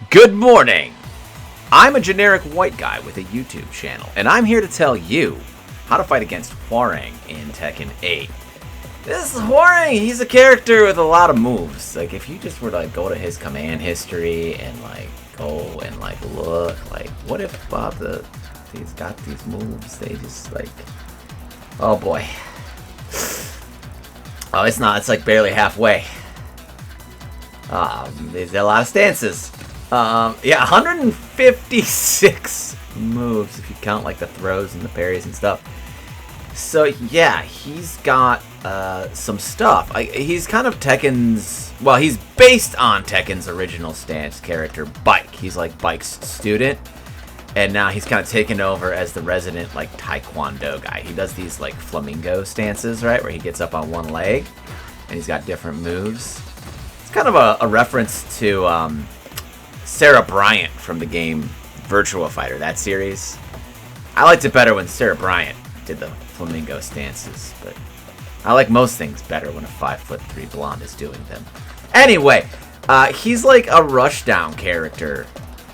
Good morning! I'm a generic white guy with a YouTube channel, and I'm here to tell you how to fight against Hwoarang in Tekken 8. This is Hwoarang, he's a character with a lot of moves. Like, if you just were to like, go to his command history and like go and like look, like, what if he's got these moves, they just like, oh boy. Oh, it's not, it's like barely halfway. There's a lot of stances. Yeah, 156 moves if you count like the throws and the parries and stuff. So yeah, he's got some stuff. He's kind of Tekken's, well, he's based on Tekken's original stance character, Bike. He's like Bike's student, and now he's kind of taken over as the resident like Taekwondo guy. He does these like flamingo stances, right, where he gets up on one leg, and he's got different moves. It's kind of a reference to Sarah Bryant from the game Virtua Fighter, that series. I liked it better when Sarah Bryant did the flamingo stances, but I like most things better when a 5'3" blonde is doing them. Anyway, he's like a rushdown character,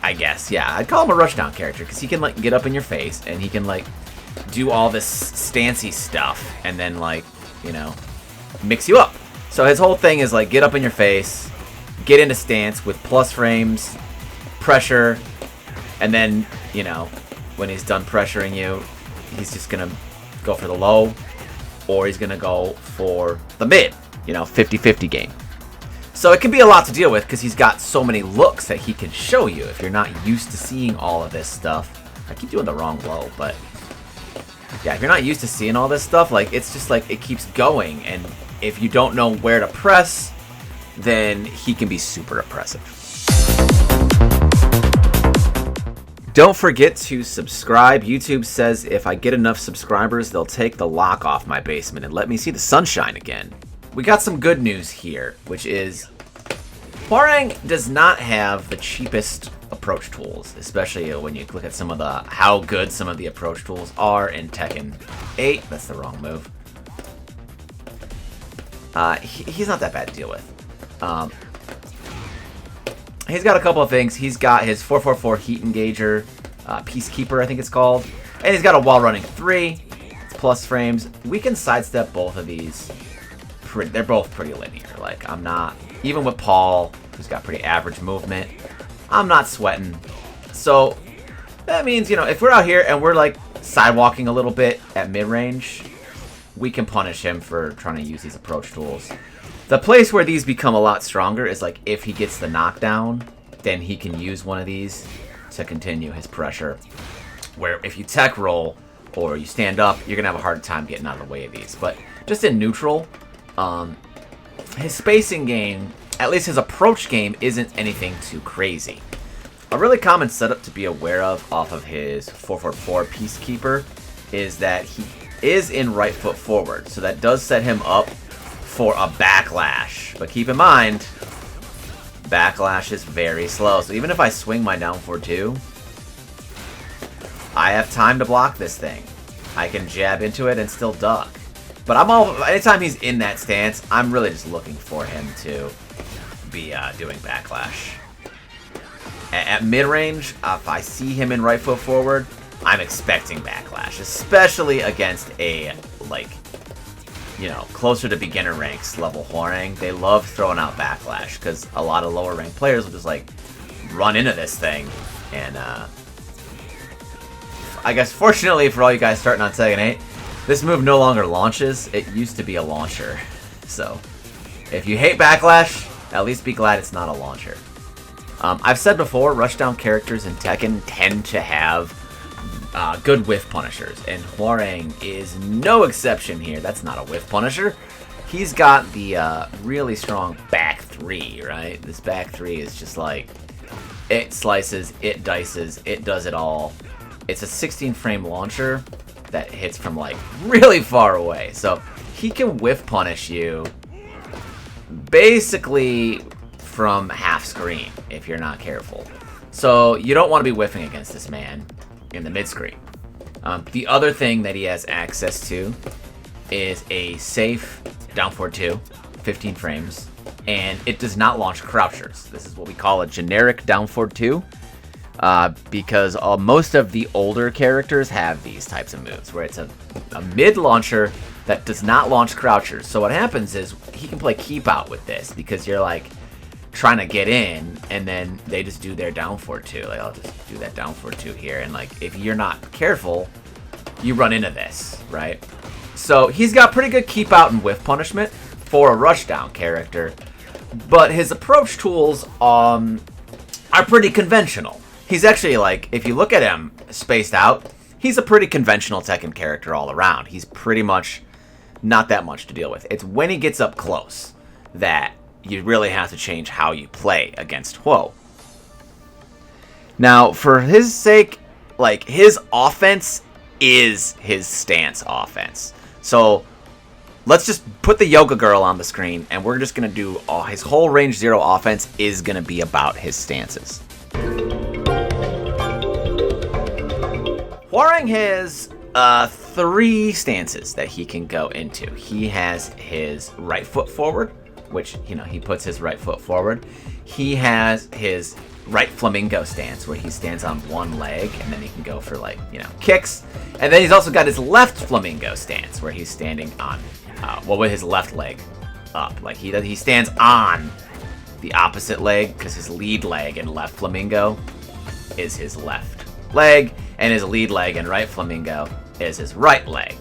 I guess. Yeah, I'd call him a rushdown character because he can like get up in your face and he can like do all this stancy stuff and then like, you know, mix you up. So his whole thing is like get up in your face, get into stance with plus frames, pressure, and then, you know, when he's done pressuring you, he's just gonna go for the low, or he's gonna go for the mid, you know, 50-50 game. So it can be a lot to deal with because he's got so many looks that he can show you if you're not used to seeing all of this stuff. I keep doing the wrong low, but yeah, if you're not used to seeing all this stuff, like, it's just like it keeps going, and if you don't know where to press, then he can be super oppressive. Don't forget to subscribe. YouTube says if I get enough subscribers, they'll take the lock off my basement and let me see the sunshine again. We got some good news here, which is Hwoarang does not have the cheapest approach tools, especially when you look at some of how good some of the approach tools are in Tekken 8. That's the wrong move. He's not that bad to deal with. He's got a couple of things. He's got his 444 Heat Engager, Peacekeeper, I think it's called. And he's got a wall running 3. It's plus frames. We can sidestep both of these. They're both pretty linear. Like, I'm not, even with Paul, who's got pretty average movement, I'm not sweating. So that means, you know, if we're out here and we're like sidewalking a little bit at mid-range, we can punish him for trying to use these approach tools. The place where these become a lot stronger is like if he gets the knockdown, then he can use one of these to continue his pressure. Where if you tech roll or you stand up, you're going to have a hard time getting out of the way of these. But just in neutral, his spacing game, at least his approach game, isn't anything too crazy. A really common setup to be aware of off of his 444 Peacekeeper is that he is in right foot forward. So that does set him up for a backlash, but keep in mind, backlash is very slow. So even if I swing my down 4-2, I have time to block this thing. I can jab into it and still duck. But anytime he's in that stance, I'm really just looking for him to be doing backlash. At mid-range, if I see him in right foot forward, I'm expecting backlash, especially against a, like, you know, closer to beginner ranks level Hwoarang. They love throwing out backlash because a lot of lower ranked players will just like run into this thing. And I guess fortunately for all you guys starting on Tekken 8, this move no longer launches. It used to be a launcher. So if you hate backlash, at least be glad it's not a launcher. I've said before, rushdown characters in Tekken tend to have good whiff punishers, and Hwoarang is no exception here. That's not a whiff punisher. He's got the really strong back 3, right? This back 3 is just like, it slices, it dices, it does it all. It's a 16 frame launcher that hits from like really far away. So he can whiff punish you basically from half screen if you're not careful. So you don't want to be whiffing against this man in the mid-screen. The other thing that he has access to is a safe down 4-2, 15 frames, and it does not launch crouchers. This is what we call a generic down forward 2, because most of the older characters have these types of moves, where it's a mid launcher that does not launch crouchers. So what happens is he can play keep out with this, because you're like trying to get in, and then they just do their down forward 2. Like, I'll just do that down forward 2 here, and like if you're not careful, you run into this, right? So he's got pretty good keep out and whiff punishment for a rushdown character, but his approach tools are pretty conventional. He's actually, like, if you look at him spaced out, he's a pretty conventional Tekken character all around. He's pretty much not that much to deal with. It's when he gets up close that you really have to change how you play against Hwo. Now, for his sake, like, his offense is his stance offense. So let's just put the Yoga Girl on the screen, and we're just going to do his whole range 0 offense is going to be about his stances. Hwoarang has 3 stances that he can go into. He has his right foot forward, which, you know, he puts his right foot forward. He has his right flamingo stance, where he stands on one leg, and then he can go for, like, you know, kicks. And then he's also got his left flamingo stance, where he's standing on, with his left leg up. Like, he stands on the opposite leg, because his lead leg in left flamingo is his left leg, and his lead leg in right flamingo is his right leg.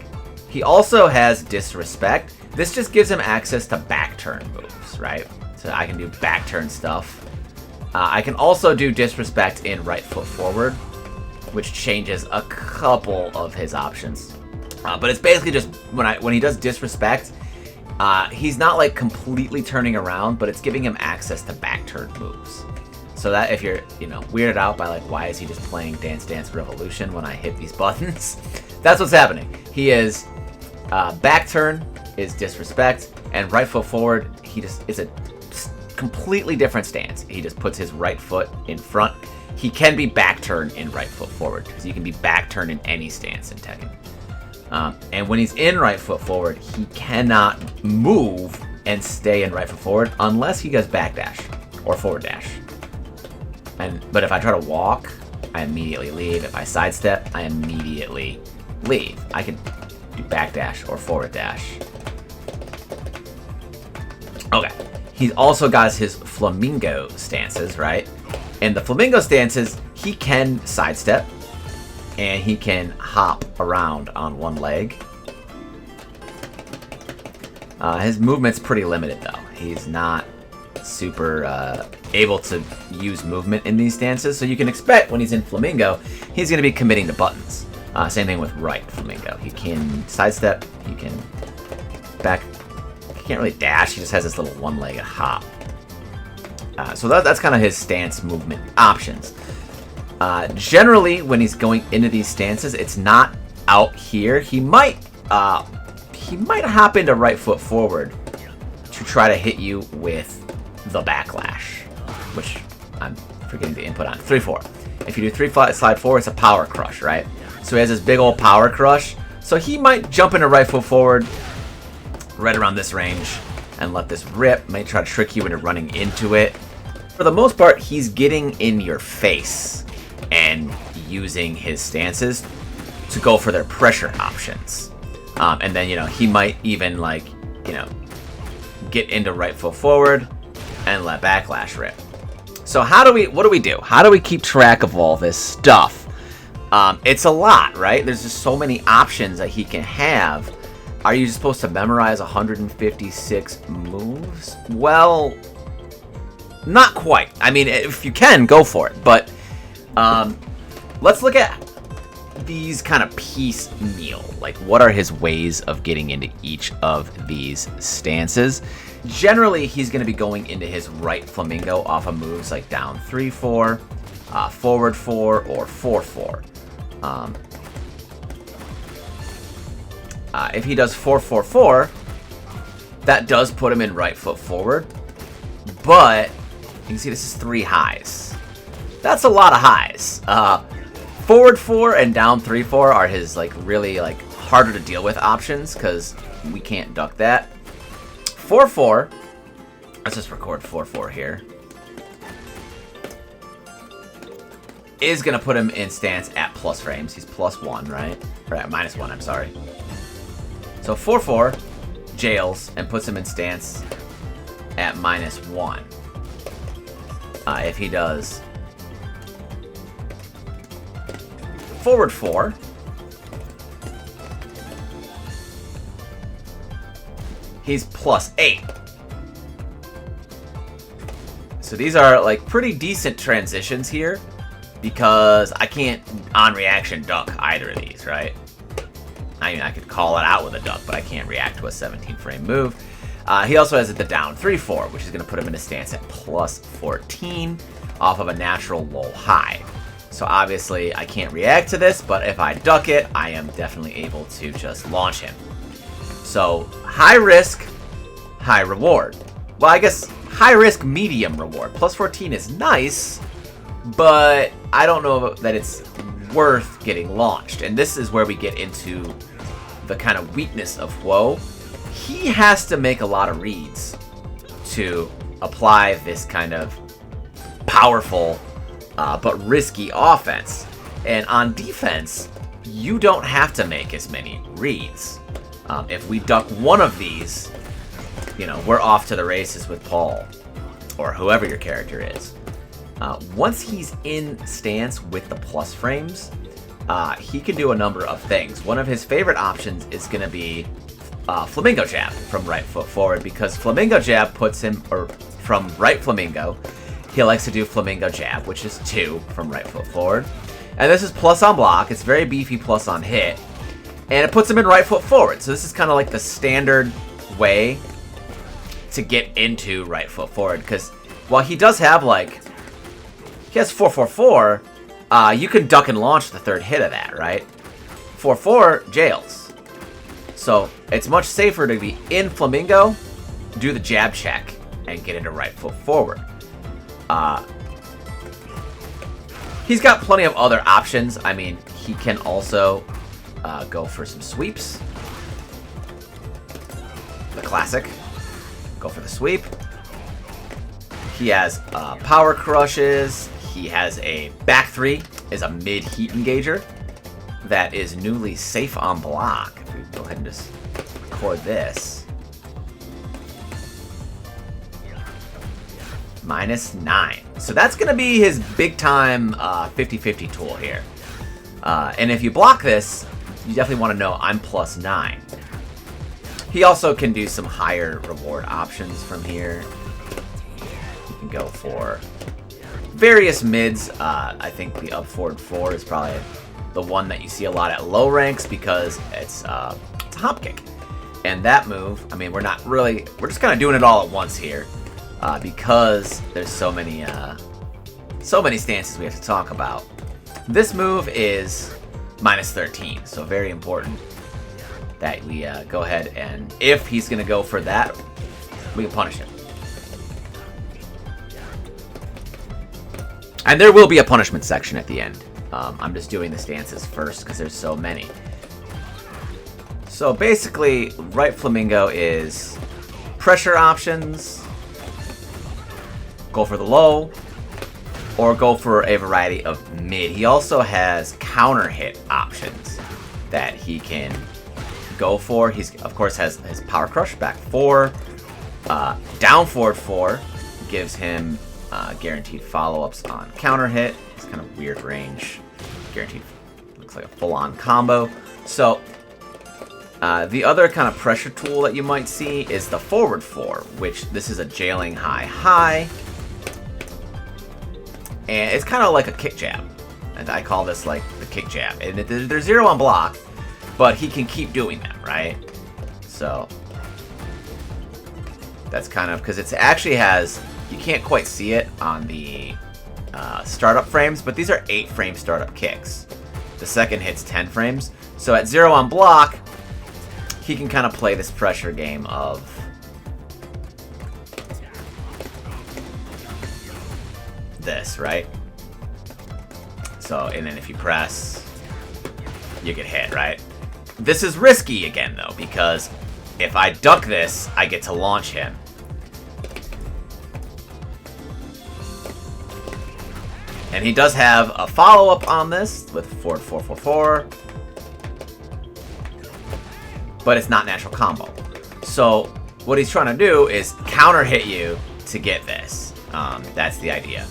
He also has disrespect. This just gives him access to back turn moves, right? So I can do back turn stuff. I can also do disrespect in right foot forward, which changes a couple of his options. But it's basically just when he does disrespect, he's not like completely turning around, but it's giving him access to back turn moves. So that if you're, you know, weirded out by like, why is he just playing Dance Dance Revolution when I hit these buttons? That's what's happening. He is back turn is disrespect, and right foot forward, it's a completely different stance. He just puts his right foot in front. He can be back turn in right foot forward, because you can be back turn in any stance in Tekken. And when he's in right foot forward, he cannot move and stay in right foot forward unless he does back dash or forward dash. But if I try to walk, I immediately leave. If I sidestep, I immediately leave. I can do back dash or forward dash. Okay. He's also got his flamingo stances, right? And the flamingo stances, he can sidestep, and he can hop around on one leg. His movement's pretty limited, though. He's not super able to use movement in these stances, so you can expect when he's in flamingo, he's going to be committing to buttons. Same thing with right flamingo. He can sidestep, he can back. He can't really dash, he just has this little one-legged hop. So that's kind of his stance movement options. Generally, when he's going into these stances, it's not out here. He might hop into right foot forward to try to hit you with the backlash, which I'm forgetting to input on. 3-4. If you do 3 slide 4, it's a power crush, right? So he has this big old power crush. So he might jump into right foot forward right around this range and let this rip. Might try to trick you into running into it. For the most part, he's getting in your face and using his stances to go for their pressure options. And then, you know, he might even, like, you know, get into right foot forward and let backlash rip. So what do we do? How do we keep track of all this stuff? It's a lot, right? There's just so many options that he can have. Are you supposed to memorize 156 moves? Well, not quite. I mean, if you can, go for it. But let's look at these kind of piecemeal. Like, what are his ways of getting into each of these stances? Generally, he's going to be going into his right flamingo off of moves like down 3-4, forward 4, or 4-4. If he does 4-4-4, that does put him in right foot forward. But you can see this is 3 highs. That's a lot of highs. Forward 4 and down 3-4 are his like really like harder to deal with options because we can't duck that. 4-4 Let's just record 4-4 here. Is going to put him in stance at plus frames. He's +1, right? Or at -1, I'm sorry. So 4-4 jails and puts him in stance at -1. If he does forward 4, he's +8. So these are like pretty decent transitions here, because I can't on reaction duck either of these, right? I mean, I could call it out with a duck, but I can't react to a 17 frame move. He also has the down 3-4, which is going to put him in a stance at +14 off of a natural low high. So obviously I can't react to this, but if I duck it, I am definitely able to just launch him. So high risk, high reward. Well, I guess high risk, medium reward. +14 is nice, but I don't know that it's worth getting launched. And this is where we get into the kind of weakness of Hwo. He has to make a lot of reads to apply this kind of powerful but risky offense. And on defense, you don't have to make as many reads. If we duck one of these, you know, we're off to the races with Paul, or whoever your character is. Once he's in stance with the plus frames, he can do a number of things. One of his favorite options is going to be Flamingo Jab from right foot forward, because Flamingo Jab puts him, or from right Flamingo, he likes to do Flamingo Jab, which is 2 from right foot forward. And this is plus on block, it's very beefy plus on hit, and it puts him in right foot forward. So this is kind of like the standard way to get into right foot forward, because while he does have like, he has 4-4-4, you can duck and launch the third hit of that, right? 4-4 jails. So it's much safer to be in Flamingo, do the jab check, and get into right foot forward. He's got plenty of other options. I mean, he can also go for some sweeps. The classic. Go for the sweep. He has power crushes. He has a back 3, is a mid heat engager that is newly safe on block. If we go ahead and just record this. -9. So that's going to be his big time 50-50 tool here. And if you block this, you definitely want to know I'm +9. He also can do some higher reward options from here. You can go for various mids. I think the up forward 4 is probably the one that you see a lot at low ranks, because it's a hop kick. And that move, I mean, we're just kind of doing it all at once here, because there's so many stances we have to talk about. This move is -13, so very important that we go ahead, and if he's going to go for that, we can punish him. And there will be a punishment section at the end. I'm just doing the stances first because there's so many. So basically, right Flamingo is pressure options, go for the low, or go for a variety of mid. He also has counter hit options that he can go for. He's of course has his power crush, back 4, down forward 4 gives him guaranteed follow-ups on counter hit. It's kind of weird range. Guaranteed, looks like a full-on combo. So the other kind of pressure tool that you might see is the forward 4, which this is a jailing high, and it's kind of like a kick jab. And I call this like the kick jab. And there's 0 on block, but he can keep doing them, right? So that's kind of, because it actually has, you can't quite see it on the startup frames, but these are 8-frame startup kicks. The second hit's 10 frames. So at 0 on block, he can kind of play this pressure game of this, right? So, and then if you press, you get hit, right? This is risky again, though, because if I duck this, I get to launch him. And he does have a follow-up on this with forward 444. But it's not natural combo. So what he's trying to do is counter hit you to get this. That's the idea.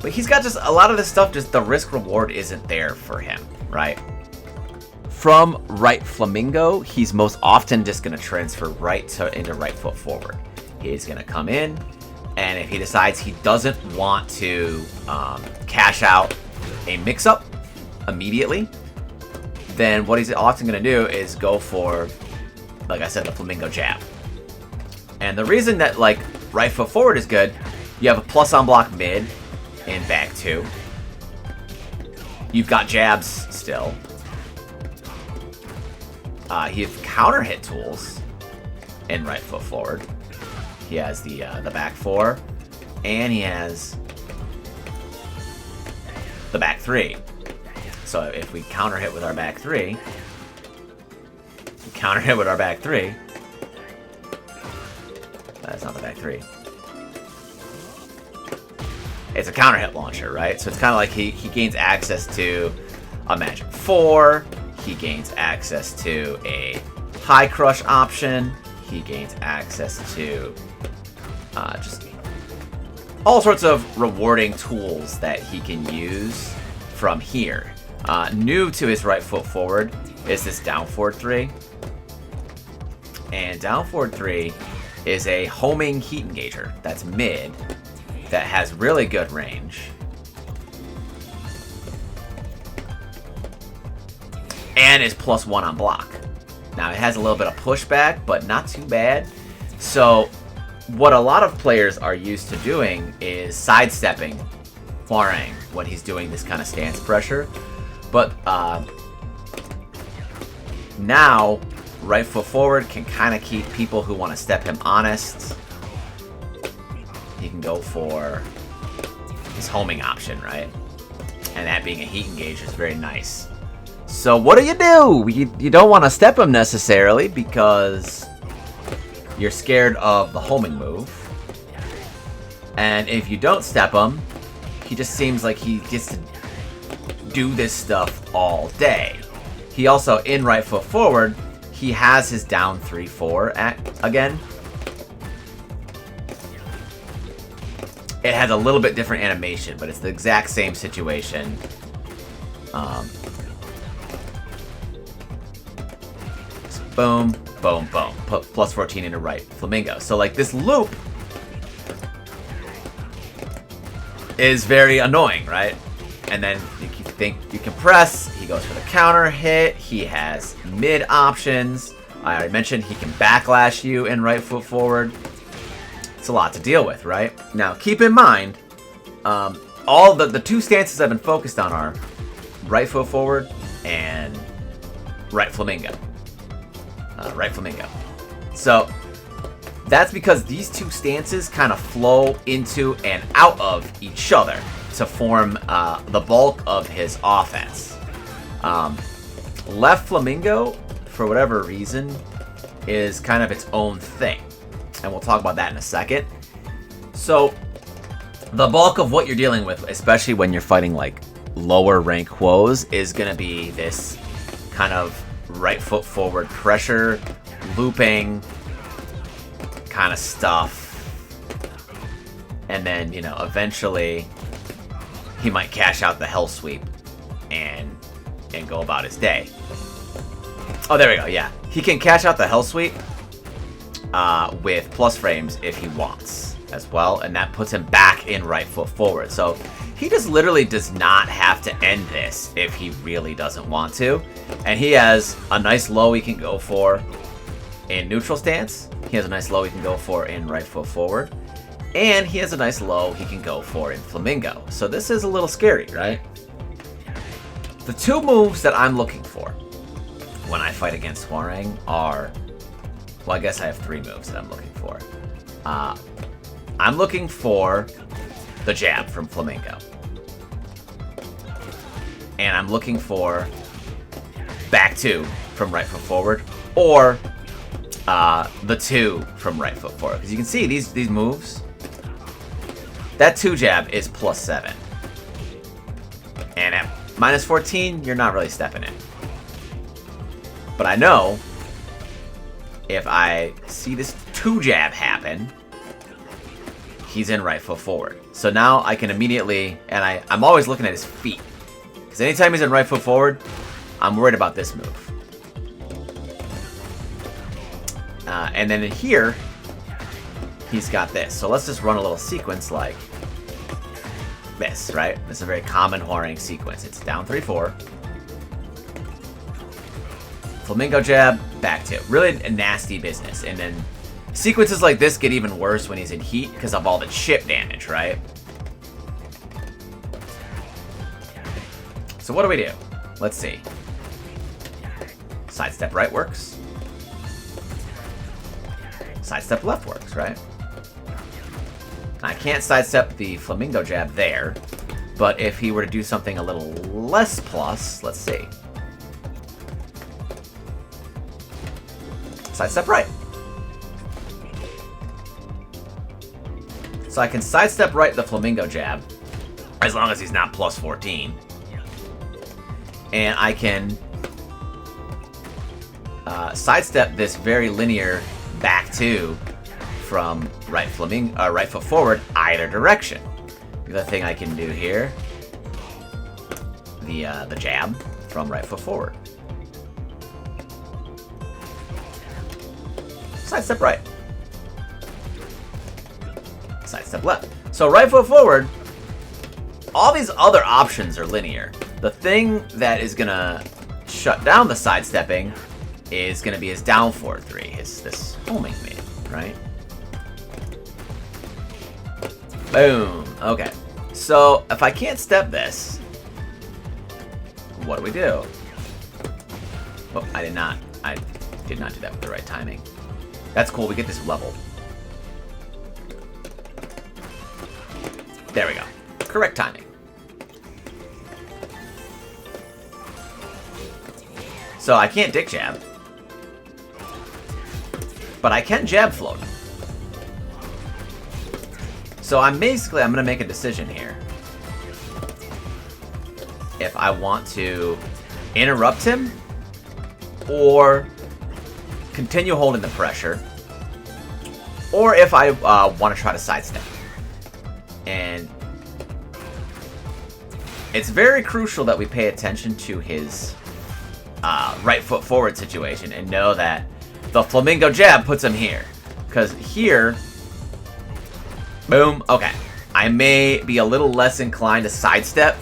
But he's got just a lot of this stuff, just the risk reward isn't there for him, right? From right flamingo, he's most often just going to transfer into right foot forward. He's going to come in, and if he decides he doesn't want to cash out a mix-up immediately, then what he's often going to do is go for, like I said, the flamingo jab. And the reason that, like, right foot forward is good, you have a plus on block mid in back 2. You've got jabs still. He has counter hit tools in right foot forward. He has the back 4, and he has the back 3. So if we counter hit with our back 3, that's not the back 3. It's a counter hit launcher, right? So it's kind of like he gains access to a magic 4. He gains access to a high crush option. He gains access to just all sorts of rewarding tools that he can use from here. New to his right foot forward is this down forward 3. And down forward 3 is a homing heat engager that's mid that has really good range. And is +1 on block. Now it has a little bit of pushback, but not too bad. So what a lot of players are used to doing is sidestepping Hwoarang when he's doing this kind of stance pressure. But now right foot forward can kind of keep people who want to step him honest. He can go for his homing option, right? And that being a heat engage is very nice. So what do? You don't want to step him necessarily because you're scared of the homing move. And if you don't step him, he just seems like he gets to do this stuff all day. He also, in right foot forward, he has his down 3-4 again. It has a little bit different animation, but it's the exact same situation. Boom, boom, boom. Put +14 into right flamingo. So like this loop is very annoying, right? And then you think you can press. He goes for the counter hit. He has mid options. I already mentioned he can backlash you in right foot forward. It's a lot to deal with, right? Now keep in mind, all the two stances I've been focused on are right foot forward and right flamingo. So that's because these two stances kind of flow into and out of each other to form the bulk of his offense. Left flamingo, for whatever reason, is kind of its own thing. And we'll talk about that in a second. So the bulk of what you're dealing with, especially when you're fighting like lower rank Hwos, is going to be this kind of right foot forward pressure, looping kind of stuff. And then, eventually he might cash out the hell sweep and go about his day. Oh, there we go. Yeah, he can cash out the hell sweep with plus frames if he wants as well, and that puts him back in right foot forward. So he just literally does not have to end this if he really doesn't want to. And he has a nice low he can go for in neutral stance. He has a nice low he can go for in right foot forward. And he has a nice low he can go for in flamingo. So this is a little scary, right? The two moves that I'm looking for when I fight against Hwoarang are... Well, I guess I have three moves that I'm looking for. I'm looking for the jab from flamingo. And I'm looking for back two from right foot forward. Or the two from right foot forward. Because you can see these moves. That two jab is +7. And at minus 14, you're not really stepping it. But I know if I see this 2-jab happen, he's in right foot forward. So now I can immediately, and I'm always looking at his feet. Because anytime he's in right foot forward, I'm worried about this move. And then in here, he's got this. So let's just run a little sequence like this, right? This is a very common Hwoarang sequence. It's down 3-4. Flamingo jab, back 2. Really a nasty business. And then sequences like this get even worse when he's in heat because of all the chip damage, right? So what do we do? Let's see. Sidestep right works. Sidestep left works, right? I can't sidestep the flamingo jab there, but if he were to do something a little less plus, let's see. Sidestep right. So I can sidestep right the flamingo jab, as long as he's not plus 14. And I can sidestep this very linear back 2 from right foot forward either direction. The other thing I can do here, the jab from right foot forward. Sidestep right. Sidestep left. So right foot forward, all these other options are linear. The thing that is gonna shut down the sidestepping is gonna be his down forward 3, this homing move, right? Boom. Okay. So if I can't step this, what do we do? Oh, I did not do that with the right timing. That's cool. We get this level. There we go. Correct timing. So I can't dick jab, but I can jab float. So I'm going to make a decision here. If I want to interrupt him or continue holding the pressure, or if I want to try to sidestep. And it's very crucial that we pay attention to his right foot forward situation and know that the flamingo jab puts him here. Because here, boom, okay. I may be a little less inclined to sidestep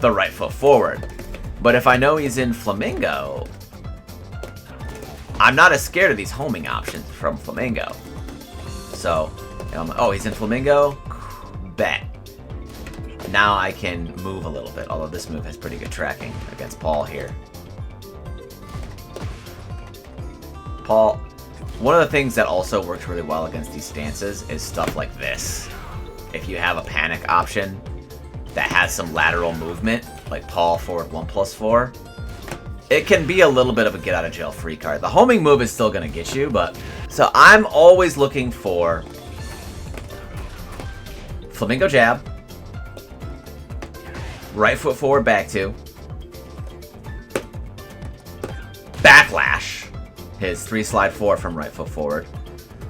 the right foot forward. But if I know he's in flamingo, I'm not as scared of these homing options from flamingo. So, oh, he's in flamingo? Bet. Now I can move a little bit, although this move has pretty good tracking against Paul here. Paul, one of the things that also works really well against these stances is stuff like this. If you have a panic option that has some lateral movement, like Paul forward 1+4, it can be a little bit of a get out of jail free card. The homing move is still going to get you, but... So I'm always looking for flamingo jab, right foot forward back 2, backlash, his 3 slide 4 from right foot forward,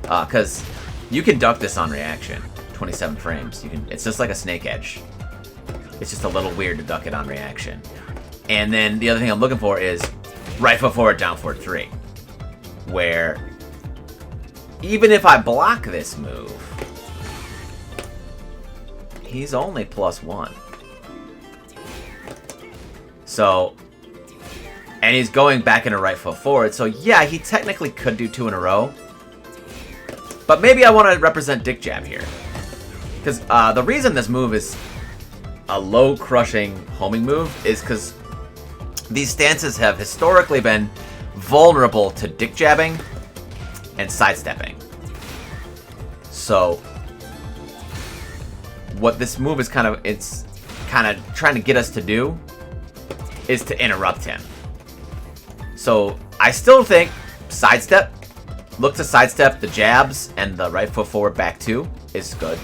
because you can duck this on reaction, 27 frames. It's just like a snake edge. It's just a little weird to duck it on reaction. And then the other thing I'm looking for is right foot forward, down forward 3, where even if I block this move, he's only +1. So, and he's going back into right foot forward, so yeah, he technically could do 2 in a row. But maybe I want to represent dick jab here. Because the reason this move is a low crushing homing move is because these stances have historically been vulnerable to dick jabbing and sidestepping. So what this move is it's kind of trying to get us to do is to interrupt him. So I still think sidestep, look to sidestep the jabs and the right foot forward back 2 is good.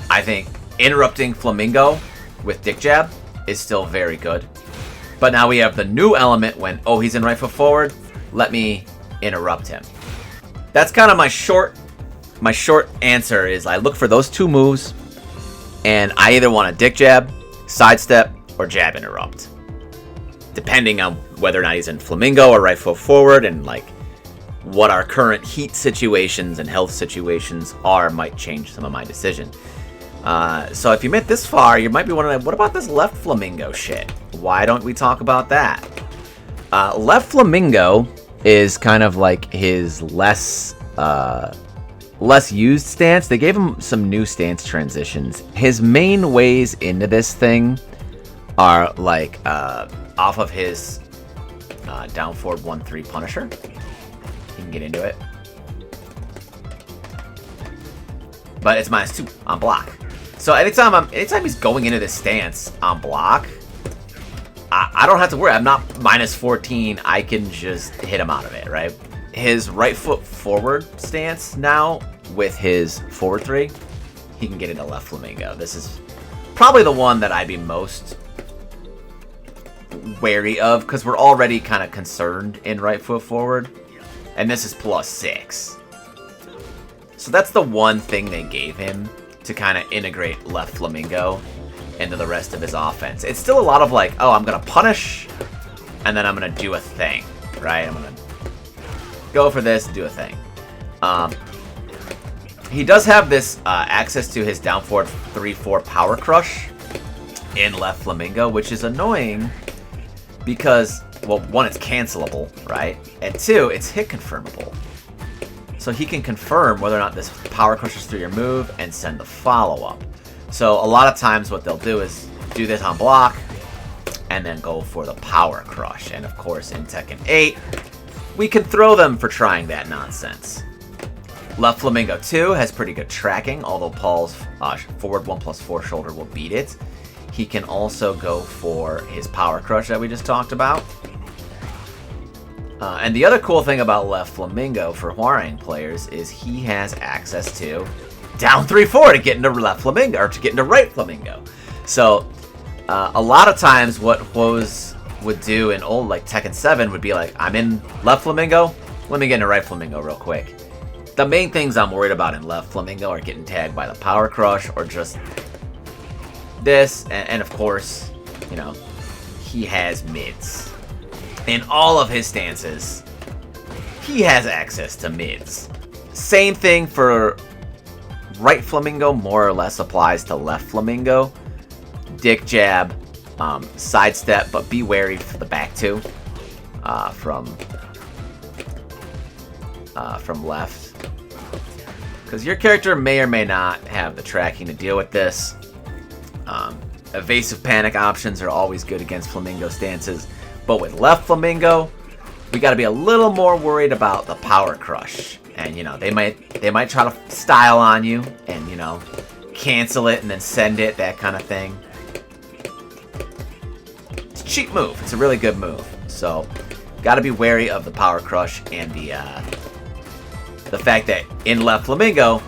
I think interrupting flamingo with dick jab is still very good. But now we have the new element when, oh, he's in right foot forward, let me interrupt him. That's kind of my short answer is I look for those two moves, and I either want a dick jab, sidestep, or jab interrupt. Depending on whether or not he's in flamingo or right foot forward, and like what our current heat situations and health situations are might change some of my decision. So if you made this far, you might be wondering, what about this left flamingo shit? Why don't we talk about that? Left flamingo is kind of like his less used stance. They gave him some new stance transitions. His main ways into this thing are like off of his down forward 1-3 Punisher. You can get into it. But it's -2 on block. So anytime he's going into this stance on block, I don't have to worry. I'm not -14. I can just hit him out of it, right? His right foot forward stance now with his forward 3, he can get into left flamingo. This is probably the one that I'd be most wary of because we're already kind of concerned in right foot forward. And this is +6. So that's the one thing they gave him to kind of integrate left flamingo into the rest of his offense. It's still a lot of like, oh, I'm going to punish, and then I'm going to do a thing, right? I'm going to go for this and do a thing. He does have this access to his down forward 3-4 power crush in left flamingo, which is annoying because, well, one, it's cancelable, right? And two, it's hit confirmable. So he can confirm whether or not this power crushes through your move and send the follow-up. So a lot of times what they'll do is do this on block and then go for the power crush. And of course in Tekken 8, we can throw them for trying that nonsense. Left flamingo 2 has pretty good tracking, although Paul's forward 1+4 shoulder will beat it. He can also go for his power crush that we just talked about. And the other cool thing about left flamingo for Hwoarang players is he has access to down 3-4 to get into left flamingo, or to get into right flamingo. So a lot of times what Hwo's would do in old like Tekken 7 would be like, I'm in left flamingo, let me get into right flamingo real quick. The main things I'm worried about in left flamingo are getting tagged by the power crush or just this, and of course, you know, he has mids. In all of his stances, he has access to mids. Same thing for right flamingo, more or less applies to left flamingo. Dick jab, sidestep, but be wary for the back two from left. Because your character may or may not have the tracking to deal with this. Evasive panic options are always good against flamingo stances. But with left flamingo, we got to be a little more worried about the power crush. And, you know, they might try to style on you and, you know, cancel it and then send it, that kind of thing. It's a cheap move. It's a really good move. So, got to be wary of the power crush and the fact that in left flamingo,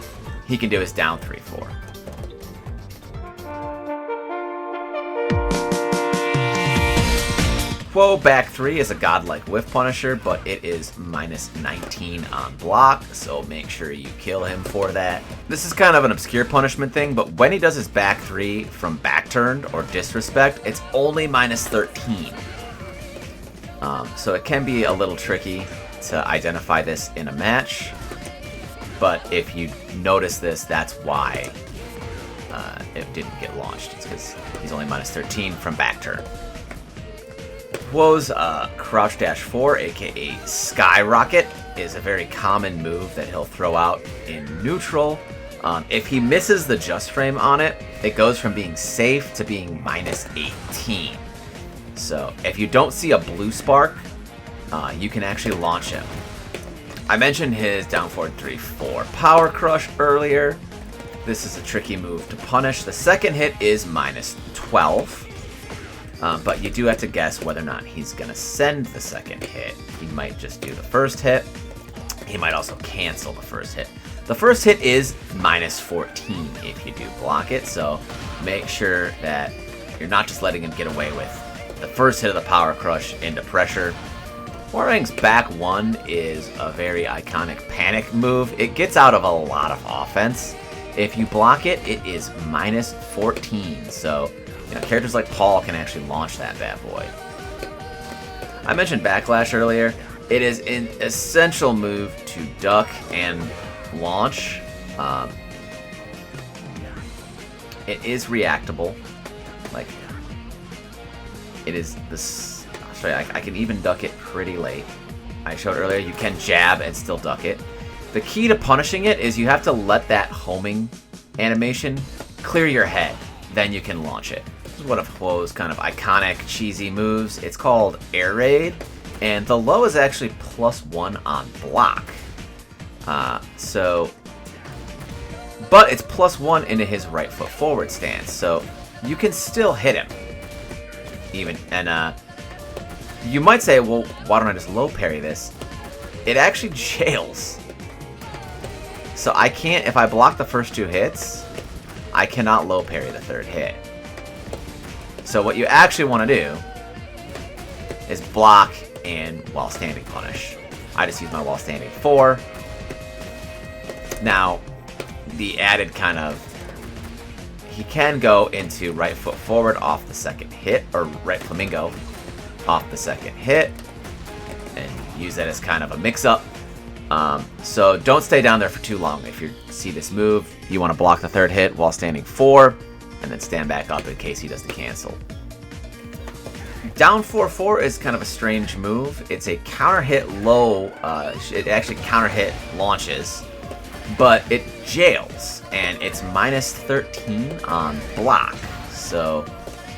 he can do his down 3-4. Hwo back 3 is a godlike whiff punisher, but it is -19 on block, so make sure you kill him for that. This is kind of an obscure punishment thing, but when he does his back 3 from back turned or disrespect, it's only -13. So it can be a little tricky to identify this in a match, but if you notice this, that's why it didn't get launched. It's because he's only -13 from back turn. Hwo's crouch dash 4, aka skyrocket, is a very common move that he'll throw out in neutral. If he misses the just frame on it, it goes from being safe to being -18. So if you don't see a blue spark, you can actually launch him. I mentioned his down forward 3-4 power crush earlier. This is a tricky move to punish. The second hit is -12. But you do have to guess whether or not he's going to send the second hit. He might just do the first hit. He might also cancel the first hit. The first hit is -14 if you do block it, so make sure that You're not just letting him get away with the first hit of the Power Crush into pressure. Hwoarang's back one is a very iconic panic move. It gets out of a lot of offense. If you block it, it is -14. So, characters like Paul can actually launch that bad boy. I mentioned Backlash earlier. It is an essential move to duck and launch. It is reactable. Like, it is this. I'll show you. I can even duck it pretty late. I showed earlier you can jab and still duck it. The key to punishing it is you have to let that homing animation clear your head. Then you can launch it. This is one of Hwo's kind of iconic, cheesy moves. It's called Air Raid, and the low is actually +1 on block. But it's +1 into his right foot forward stance, so you can still hit him. You might say, well, why don't I just low parry this? It actually jails. So I can't, if I block the first 2 hits, I cannot low parry the 3rd hit. So what you actually want to do is block and while standing punish. I just use my while standing 4. Now, the added kind of, he can go into right foot forward off the 2nd hit, or right flamingo off the 2nd hit, and use that as kind of a mix-up. So don't stay down there for too long. If you see this move, you want to block the 3rd hit while standing 4, and then stand back up in case he does the cancel. Down 4-4 is kind of a strange move. It's a counter hit low, it actually counter hit launches, but it jails, and it's -13 on block. So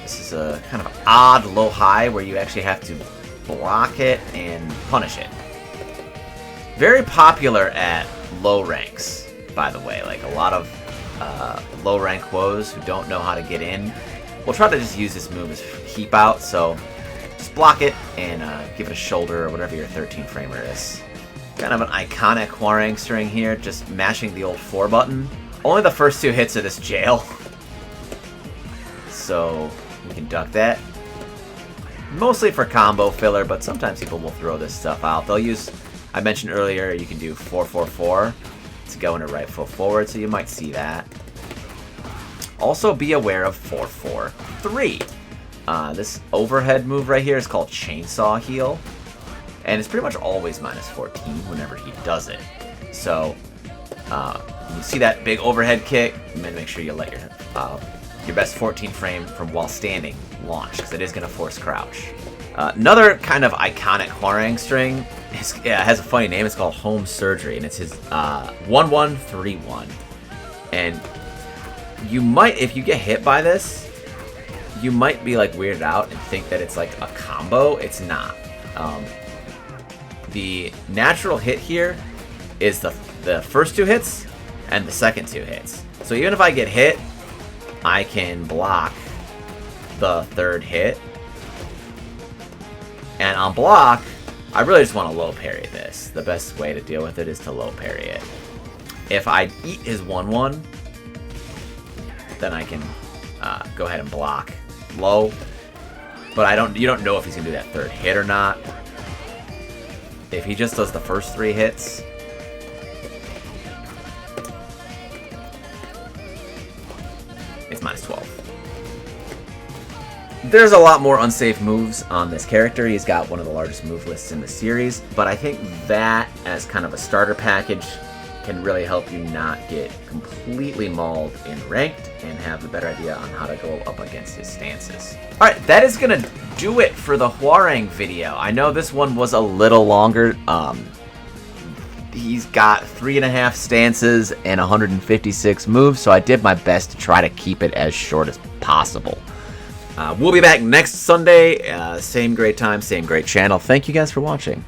this is a kind of odd low high where you actually have to block it and punish it. Very popular at low ranks, by the way. Like a lot of low rank Hwos who don't know how to get in will try to just use this move as keep out. So just block it and give it a shoulder or whatever your 13 framer is. Kind of an iconic Hwoarang string here, just mashing the old 4 button. Only the first 2 hits of this jail. So you can duck that. Mostly for combo filler, but sometimes people will throw this stuff out. They'll use, I mentioned earlier, you can do 4-4-4 to go into right foot forward, so you might see that. Also be aware of 4-4-3. This overhead move right here is called Chainsaw Heel. And it's pretty much always -14 whenever he does it. So, you see that big overhead kick, and then make sure you let your best 14 frame from while standing launch, because it is going to force crouch. Another kind of iconic Hwoarang string has a funny name. It's called Home Surgery, and it's his 1-1-3-1. And you might, if you get hit by this, you might be like weirded out and think that it's like a combo. It's not. The natural hit here is the first 2 hits and the second 2 hits. So even if I get hit, I can block the 3rd hit. And on block, I really just want to low parry this. The best way to deal with it is to low parry it. If I eat his 1-1, then I can go ahead and block low. But you don't know if he's going to do that 3rd hit or not. If he just does the first 3 hits, it's -12. There's a lot more unsafe moves on this character. He's got one of the largest move lists in the series, but I think that as kind of a starter package can really help you not get completely mauled in ranked and have a better idea on how to go up against his stances. Alright, that is going to do it for the Hwoarang video. I know this one was a little longer. He's got 3.5 stances and 156 moves, so I did my best to try to keep it as short as possible. We'll be back next Sunday. Same great time, same great channel. Thank you guys for watching.